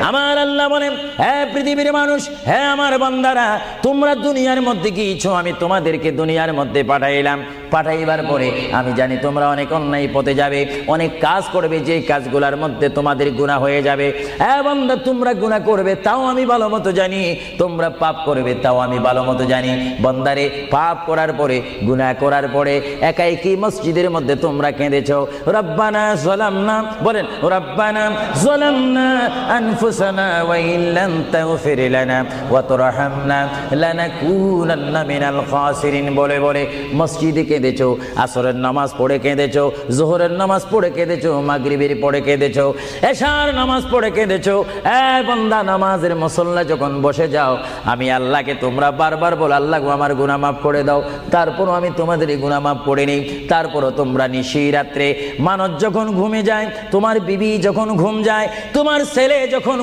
আমার আল্লাহ বলেন, হে পৃথিবীর মানুষ, হে আমার বান্দারা, তোমরা দুনিয়ার মধ্যে গিয়েছো, আমি তোমাদেরকে দুনিয়ার মধ্যে পাঠাইলাম। পাঠাইবার পরে আমি জানি তোমরা অনেক অন্যায় পথে যাবে, অনেক কাজ করবে, যে কাজগুলোর মধ্যে তোমাদের গুনাহ হয়ে যাবে। হ্যাঁ বান্দা, তোমরা গুনাহ করবে তাও আমি ভালো মতো জানি, তোমরা পাপ করবে তাও আমি ভালো মতো জানি। বান্দারে, পাপ করার পরে, গুনাহ করার পরে একাই কি মসজিদের মধ্যে তোমরা কেঁদেছো, রব্বানা যালামনা, বলেন রব্বানা যালামনা আনফুসানা ওয়া ইল্লাম তাগফির লানা ওয়া তুরহামনা লানাকুনান্না মিনাল খাসিরিন বলে বলে মসজিদে কেঁদেছো, আসরের নামাজ পড়ে কেঁদেছো, যোহরের নামাজ পড়ে কেঁদেছো, মাগরিবের পড়ে কেঁদেছো, এশার নামাজ পড়ে কেঁদেছো। বান্দা, নামাজের মুসল্লা যখন বসে যাও, আমি আল্লাহকে তোমরা বারবার বল, আল্লাহ গো আমার গুনাহ মাফ করে দাও। তারপরও আমি তোমাদের এই গুনাহ মাফ করে নেই। তারপরও তোমরা নিশি রাত্রে, মানুষ যখন ঘুমে যায়, তোমার বিবি যখন ঘুম যায়, তোমার ছেলে যখন